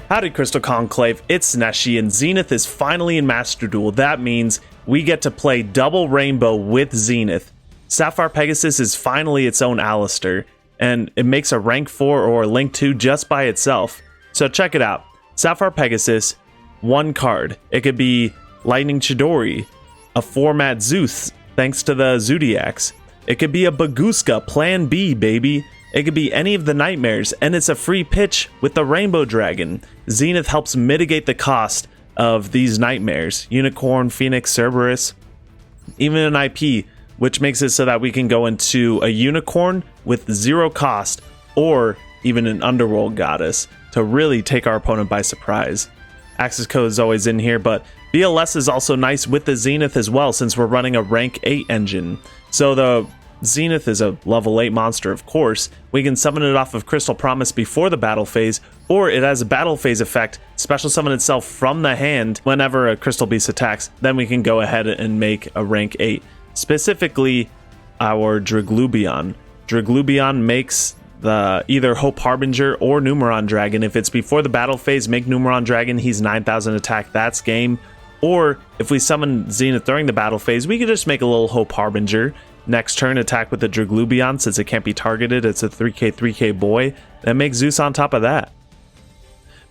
Howdy Crystal Conclave, it's NESHY, and Zenith is finally in Master Duel. That means we get to play double rainbow with Zenith. Sapphire Pegasus is finally its own Alistair, and it makes a rank 4 or link 2 just by itself. So check it out. Sapphire Pegasus, one card. It could be Lightning Chidori, a format Zeus, thanks to the Zodiacs. It could be a Baguska, Plan B, baby. It could be any of the nightmares, and it's a free pitch with the Rainbow Dragon. Zenith helps mitigate the cost of these nightmares. Unicorn, Phoenix, Cerberus, even an IP, which makes it so that we can go into a Unicorn with 0 cost, or even an Underworld Goddess to really take our opponent by surprise. Access code is always in here, but BLS is also nice with the Zenith as well, since we're running a rank 8 engine. So the Zenith is a level 8 monster, of course. We can summon it off of Crystal Promise before the battle phase, or it has a battle phase effect, special summon itself from the hand whenever a Crystal Beast attacks. Then we can go ahead and make a rank 8. Specifically, our Draglubion. Draglubion makes the either Hope Harbinger or Numeron Dragon. If it's before the battle phase, make Numeron Dragon. He's 9,000 attack, that's game. Or if we summon Zenith during the battle phase, we could just make a little Hope Harbinger. Next turn, attack with the Draglubion. Since it can't be targeted, it's a 3k boy. Then make Zeus on top of that.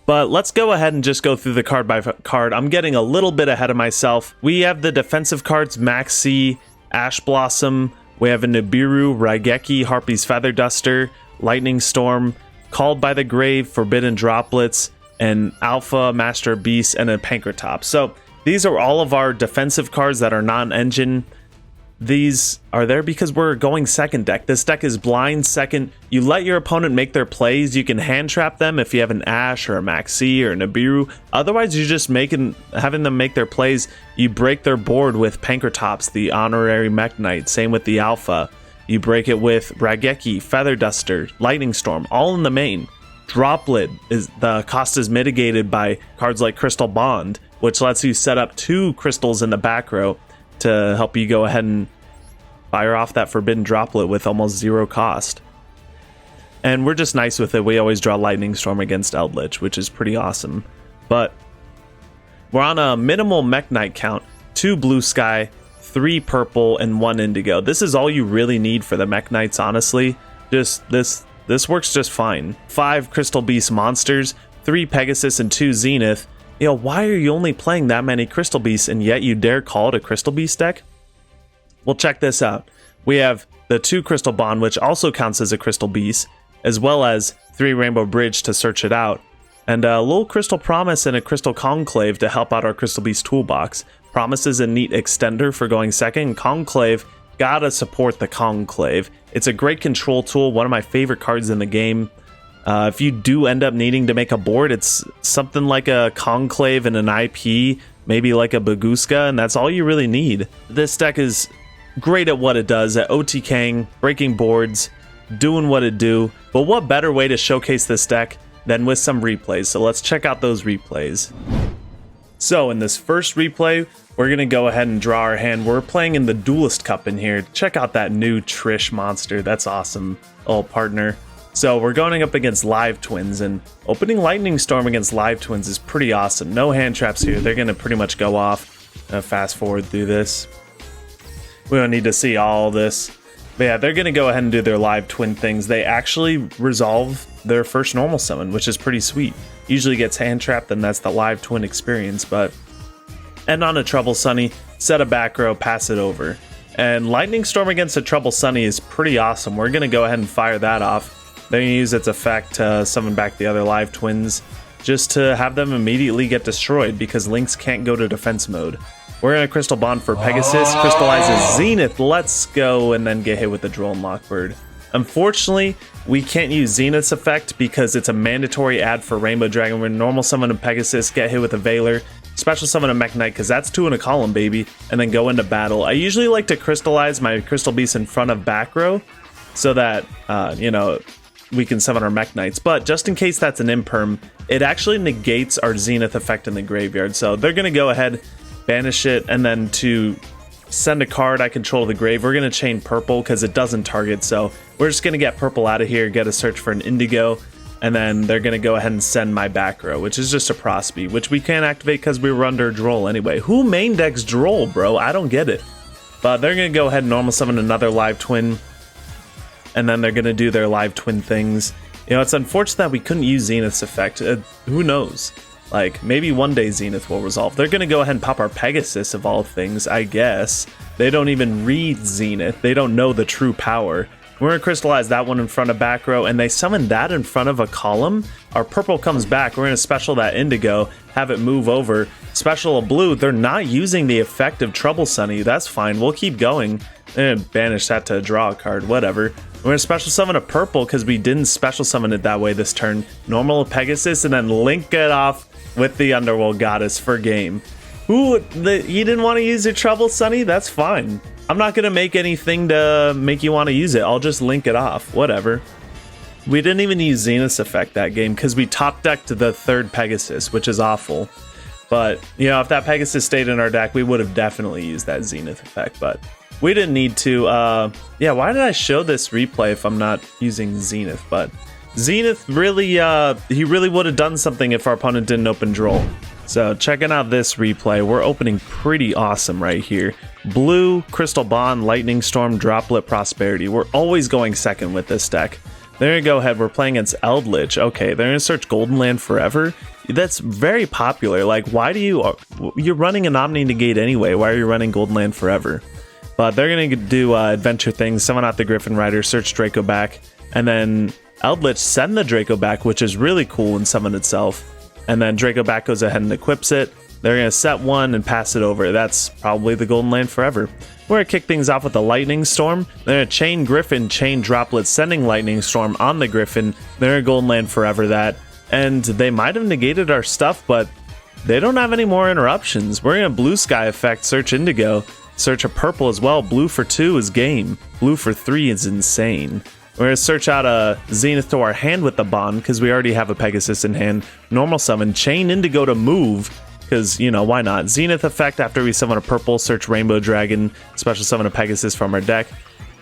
But let's go ahead and just go through the card by card. I'm getting a little bit ahead of myself. We have the defensive cards, Maxi, Ash Blossom. We have a Nibiru, Raigeki, Harpy's Feather Duster, Lightning Storm, Called by the Grave, Forbidden Droplets, and Alpha, Master Beast, and a Pankratops. So these are all of our defensive cards that are non-engine. These are there because we're going second deck. This deck is blind second. You let your opponent make their plays. You can hand trap them if you have an Ash or a Maxi or a Nibiru. Otherwise, you're just having them make their plays. You break their board with Pankratops, the honorary Mekk-Knight. Same with the Alpha. You break it with Raigeki, Feather Duster, Lightning Storm, all in the main. Droplet, is the cost is mitigated by cards like Crystal Bond, which lets you set up 2 crystals in the back row to help you go ahead and fire off that Forbidden Droplet with almost 0 cost. And we're just nice with it. We always draw Lightning Storm against Eldlich, which is pretty awesome. But we're on a minimal Mekk-Knight count. 2 blue sky, 3 purple, and 1 indigo. This is all you really need for the Mekk-Knights, honestly. Just this works just fine. 5 Crystal Beast monsters, 3 Pegasus, and 2 Zenith. You know, why are you only playing that many Crystal Beasts and yet you dare call it a Crystal Beast deck? Well, check this out. We have the 2 Crystal Bond, which also counts as a Crystal Beast, as well as 3 Rainbow Bridge to search it out, and a little Crystal Promise and a Crystal Conclave to help out our Crystal Beast toolbox. Promise is a neat extender for going second. Conclave, gotta support the Conclave. It's a great control tool, one of my favorite cards in the game. If you do end up needing to make a board, it's something like a Conclave and an IP, maybe like a Baguska, and that's all you really need. This deck is great at what it does, at OTKing, breaking boards, doing what it do. But what better way to showcase this deck than with some replays? So let's check out those replays. So in this first replay, we're going to go ahead and draw our hand. We're playing in the Duelist Cup in here. Check out that new Trish monster. That's awesome. Oh, partner. So we're going up against Live Twins, and opening Lightning Storm against Live Twins is pretty awesome. No hand traps here. They're going to pretty much go off. Fast forward through this. We don't need to see all this. But yeah, they're going to go ahead and do their Live Twin things. They actually resolve their first normal summon, which is pretty sweet. Usually gets hand trapped, and that's the Live Twin experience. But end on a Trouble Sunny, set a back row, pass it over. And Lightning Storm against a Trouble Sunny is pretty awesome. We're going to go ahead and fire that off. They're going to use its effect to summon back the other Live Twins, just to have them immediately get destroyed because Lynx can't go to defense mode. We're going to Crystal Bond for Pegasus, crystallizes Zenith, let's go, and then get hit with the Drone Lockbird. Unfortunately, we can't use Zenith's effect because it's a mandatory add for Rainbow Dragon. We're normal summon a Pegasus, get hit with a Veiler, special summon a Mekk-Knight because that's 2 in a column, baby, and then go into battle. I usually like to crystallize my Crystal Beast in front of back row so that, you know, we can summon our Mekk-Knights, but just in case that's an imperm, it actually negates our Zenith effect in the graveyard. So they're going to go ahead, banish it, and then to send a card I control the grave, we're going to chain purple because it doesn't target. So we're just going to get purple out of here, get a search for an indigo, and then they're going to go ahead and send my back row, which is just a Prosby, which we can't activate because we were under Droll anyway. Who main decks Droll, bro? I don't get it. But they're going to go ahead and normal summon another live twin, and then they're going to do their live twin things. You know, it's unfortunate that we couldn't use Zenith's effect. Who knows? Like, maybe one day Zenith will resolve. They're going to go ahead and pop our Pegasus of all things, I guess. They don't even read Zenith. They don't know the true power. We're going to crystallize that one in front of back row, and they summon that in front of a column. Our purple comes back. We're going to special that indigo, have it move over. Special a blue. They're not using the effect of Trouble Sunny. That's fine. We'll keep going. And banish that to draw a card. Whatever. We're going to special summon a purple because we didn't special summon it that way this turn. Normal Pegasus, and then link it off with the Underworld Goddess for game. You didn't want to use your Trouble Sunny? That's fine. I'm not going to make anything to make you want to use it. I'll just link it off. Whatever. We didn't even use Zenith's effect that game because we top decked the third Pegasus, which is awful. But, you know, if that Pegasus stayed in our deck, we would have definitely used that Zenith effect. But we didn't need to. Yeah, why did I show this replay if I'm not using Zenith? But Zenith really, he really would have done something if our opponent didn't open Droll. So checking out this replay, we're opening pretty awesome right here. Blue, Crystal Bond, Lightning Storm, Droplet, Prosperity. We're always going second with this deck. There you go ahead, we're playing against Eldlich. Okay, they're gonna search Golden Land Forever. That's very popular. Like, why do you're running an Omni Negate anyway? Why are you running Golden Land Forever? But they're gonna do adventure things, summon out the Griffin Rider, search Draco back, and then Eldlich send the Draco back, which is really cool and summon itself. And then Draco back goes ahead and equips it. They're going to set one and pass it over. That's probably the Golden Land Forever. We're going to kick things off with the Lightning Storm. They're going to chain Griffin, chain Droplet, sending Lightning Storm on the Griffin. They're going to Golden Land Forever that. And they might have negated our stuff, but they don't have any more interruptions. We're going to Blue Sky effect, search Indigo, search a purple as well. Blue for 2 is game. Blue for 3 is insane. We're going to search out a Zenith to our hand with the Bond, because we already have a Pegasus in hand. Normal summon, chain Indigo to move, because, you know, why not? Zenith effect after we summon a purple, search Rainbow Dragon, special summon a Pegasus from our deck.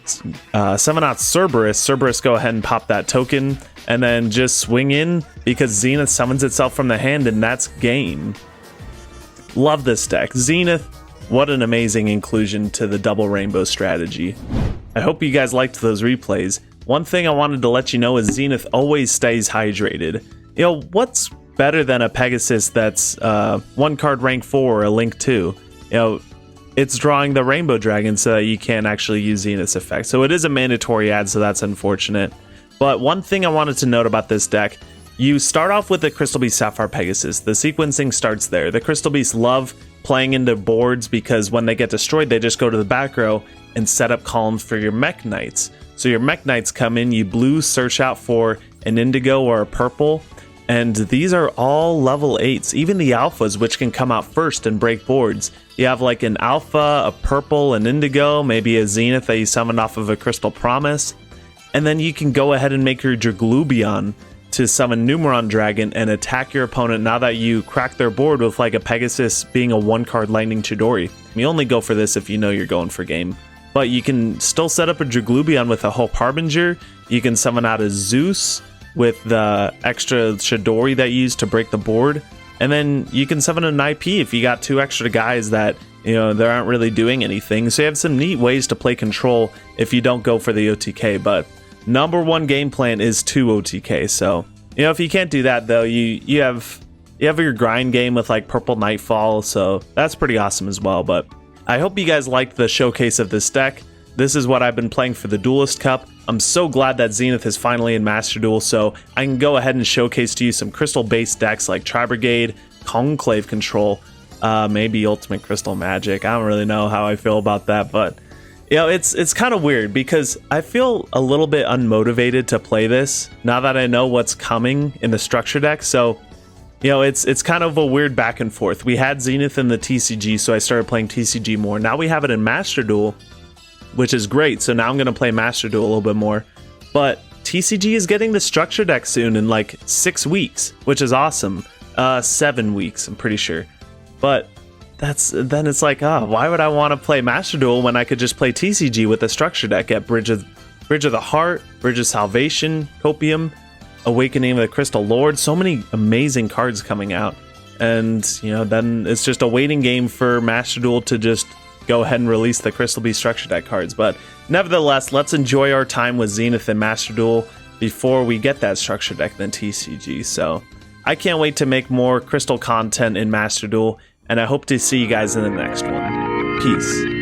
Summon out Cerberus. Cerberus, go ahead and pop that token, and then just swing in, because Zenith summons itself from the hand, and that's game. Love this deck. Zenith, what an amazing inclusion to the double rainbow strategy. I hope you guys liked those replays. One thing I wanted to let you know is Zenith always stays hydrated. You know, what's better than a Pegasus that's 1 card rank 4 or a link 2? You know, it's drawing the Rainbow Dragon so that you can't actually use Zenith's effect. So it is a mandatory add, so that's unfortunate. But one thing I wanted to note about this deck, you start off with the Crystal Beast Sapphire Pegasus. The sequencing starts there. The Crystal Beasts love playing into boards because when they get destroyed, they just go to the back row and set up columns for your Mekk-Knights. So your Mekk-Knights come in, you blue search out for an indigo or a purple, and these are all level 8s, even the alphas, which can come out first and break boards. You have like an alpha, a purple, an indigo, maybe a Zenith that you summoned off of a Crystal Promise, and then you can go ahead and make your Draglubion to summon Numeron Dragon and attack your opponent now that you crack their board with like a Pegasus being a 1-card Lightning Chidori. You only go for this if you know you're going for game. But you can still set up a Draglubion with a Hope Harbinger. You can summon out a Zeus with the extra Chidori that you use to break the board. And then you can summon an IP if you got 2 extra guys that, you know, they aren't really doing anything. So you have some neat ways to play control if you don't go for the OTK. But number 1 game plan is 2 OTK. So, you know, if you can't do that though, you have your grind game with like Purple Nightfall. So that's pretty awesome as well. But I hope you guys liked the showcase of this deck. This is what I've been playing for the Duelist Cup. I'm so glad that Zenith is finally in Master Duel, so I can go ahead and showcase to you some crystal-based decks like Tri-Brigade, Conclave Control, maybe Ultimate Crystal Magic. I don't really know how I feel about that, but you know, it's kind of weird because I feel a little bit unmotivated to play this now that I know what's coming in the structure deck. So you know, it's kind of a weird back and forth. We had Zenith in the TCG, so I started playing TCG more. Now we have it in Master Duel, which is great. So now I'm going to play Master Duel a little bit more. But TCG is getting the structure deck soon in like 6 weeks, which is awesome. 7 weeks, I'm pretty sure. But then it's like, why would I want to play Master Duel when I could just play TCG with the structure deck at Bridge of the Heart, Bridge of Salvation, Copium? Awakening of the Crystal Lord. So many amazing cards coming out. And, you know, then it's just a waiting game for Master Duel to just go ahead and release the Crystal Beast Structure Deck cards. But nevertheless, let's enjoy our time with Zenith and Master Duel before we get that Structure Deck than TCG. So I can't wait to make more Crystal content in Master Duel, and I hope to see you guys in the next one. Peace.